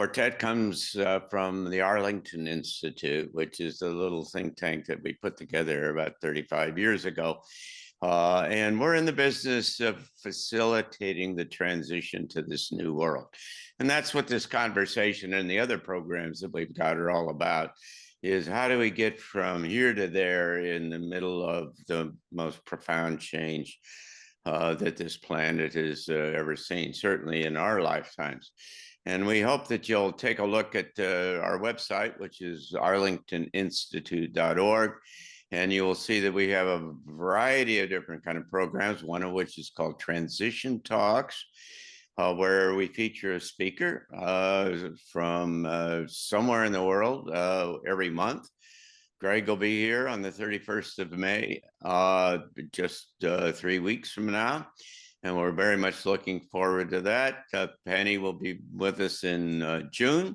Quartet comes from the Arlington Institute, which is a little think tank that we put together about 35 years ago. And we're in the business of facilitating the transition to this new world. And that's what this conversation and the other programs that we've got are all about, is how do we get from here to there in the middle of the most profound change that this planet has ever seen, certainly in our lifetimes. And we hope that you'll take a look at our website, which is arlingtoninstitute.org. And you will see that we have a variety of different kind of programs, one of which is called Transition Talks, where we feature a speaker from somewhere in the world every month. Greg will be here on the 31st of May, just 3 weeks from now. And we're very much looking forward to that. Penny will be with us in June.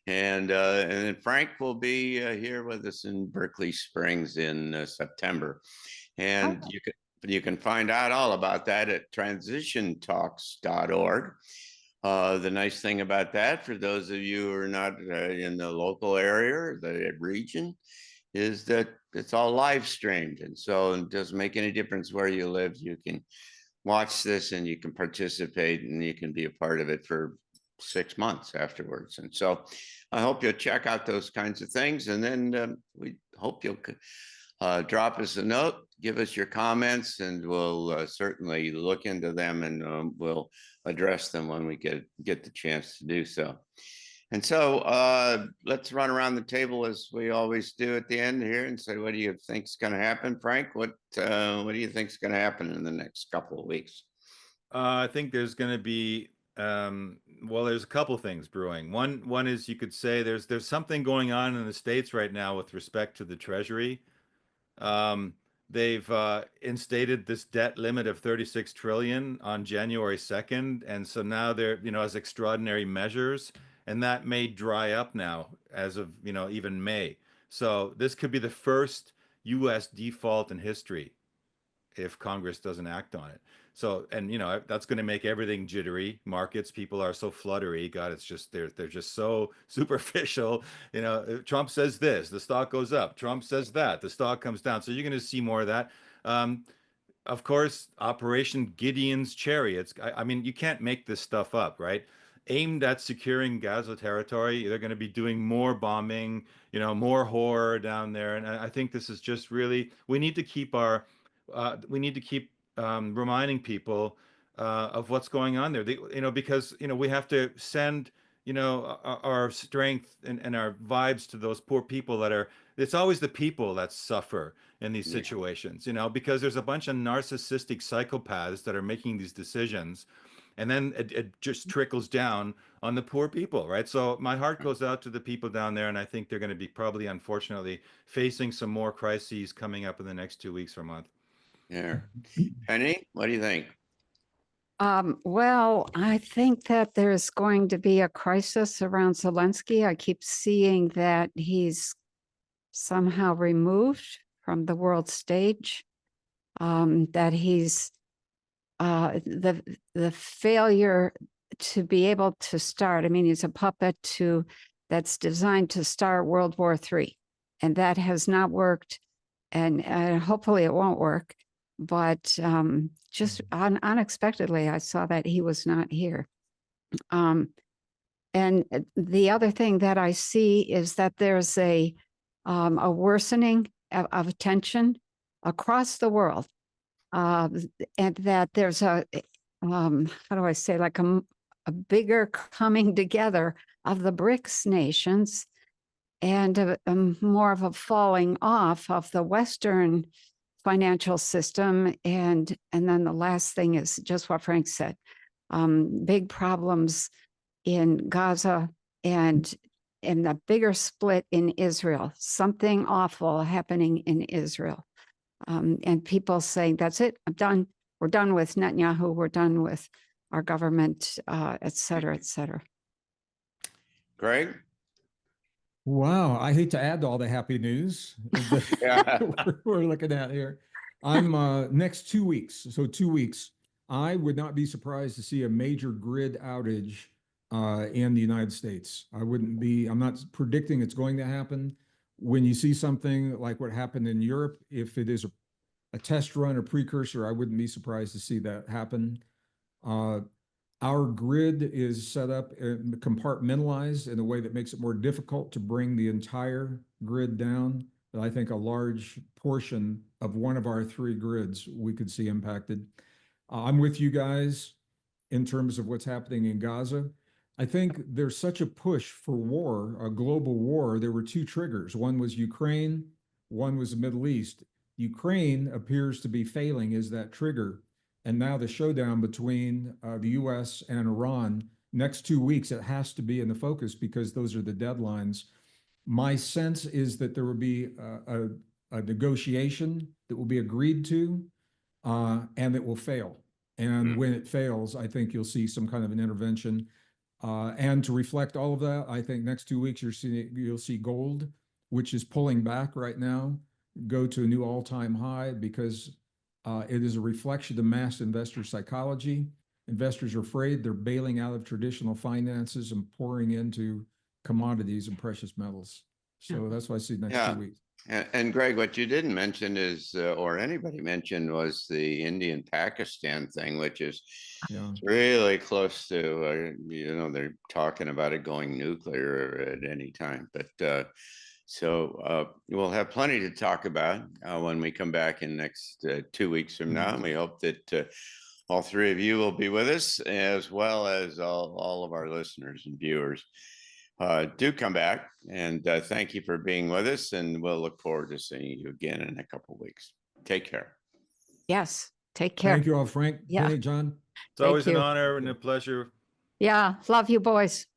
And then Frank will be here with us in Berkeley Springs in September. And you can find out all about that at transitiontalks.org. The nice thing about that, for those of you who are not in the local area, the region, is that it's all live streamed. And so it doesn't make any difference where you live. You can watch this and you can participate and you can be a part of it for 6 months afterwards. And so I hope you'll check out those kinds of things. And then we hope you'll drop us a note, give us your comments, and we'll certainly look into them, and we'll address them when we get the chance to do so. And so let's run around the table as we always do at the end here and say, what do you think is going to happen? Frank, what do you think is going to happen in the next couple of weeks? I think there's going to be, well, there's a couple things brewing. One is, you could say there's something going on in the States right now with respect to the Treasury. They've instated this debt limit of 36 trillion on January 2nd. And so now they're, as extraordinary measures. And that may dry up now as of, even May. So this could be the first U.S. default in history if Congress doesn't act on it. So, and that's going to make everything jittery. Markets, people are so fluttery. God, it's just they're just so superficial. Trump says this, the stock goes up. Trump says that, the stock comes down. So you're going to see more of that. Of course, Operation Gideon's Chariots. I mean, you can't make this stuff up, right? Aimed at securing Gaza territory. They're going to be doing more bombing, more horror down there. And I think this is just really, we need to keep reminding people of what's going on there. Because we have to send our strength and our vibes to those poor people it's always the people that suffer in these situations, because there's a bunch of narcissistic psychopaths that are making these decisions. And then it just trickles down on the poor people, right? So my heart goes out to the people down there, and I think they're going to be probably, unfortunately, facing some more crises coming up in the next 2 weeks or a month. Yeah. Penny, what do you think? Well, I think that there's going to be a crisis around Zelenskyy. I keep seeing that he's somehow removed from the world stage, that he's the failure to be able to start. I mean, he's a puppet that's designed to start World War III, and that has not worked, and hopefully it won't work. But just unexpectedly, I saw that he was not here. And the other thing that I see is that there's a worsening of tension across the world. And that there's how do I say, like a bigger coming together of the BRICS nations, and more of a falling off of the Western financial system. And then the last thing is just what Frank said, big problems in Gaza and the bigger split in Israel, something awful happening in Israel. And people saying, that's it, I'm done. We're done with Netanyahu. We're done with our government, et cetera, et cetera. Greg? Wow, I hate to add to all the happy news that we're looking at here. I'm next 2 weeks, so 2 weeks. I would not be surprised to see a major grid outage in the United States. I'm not predicting it's going to happen. When you see something like what happened in Europe, if it is a test run or precursor, I wouldn't be surprised to see that happen. Our grid is set up and compartmentalized in a way that makes it more difficult to bring the entire grid down. But I think a large portion of one of our three grids we could see impacted. I'm with you guys in terms of what's happening in Gaza. I think there's such a push for war, a global war. There were two triggers. One was Ukraine, one was the Middle East. Ukraine appears to be failing as that trigger. And now the showdown between the U.S. and Iran, next 2 weeks, it has to be in the focus because those are the deadlines. My sense is that there will be a negotiation that will be agreed to and it will fail. And when it fails, I think you'll see some kind of an intervention. And to reflect all of that, I think next 2 weeks you'll see gold, which is pulling back right now, go to a new all-time high because it is a reflection of mass investor psychology. Investors are afraid. They're bailing out of traditional finances and pouring into commodities and precious metals. So that's what I see next 2 weeks. And Greg, what you didn't mention is, or anybody mentioned, was the Indian-Pakistan thing, which is really close to, they're talking about it going nuclear at any time. But so we'll have plenty to talk about when we come back in next 2 weeks from now. And we hope that all three of you will be with us, as well as all of our listeners and viewers. Do come back, and thank you for being with us, and we'll look forward to seeing you again in a couple of weeks. Take care. Yes. Take care. Thank you all, Frank. Yeah. Penny, John. It's always an you. honor and a pleasure. Yeah. Love you, boys.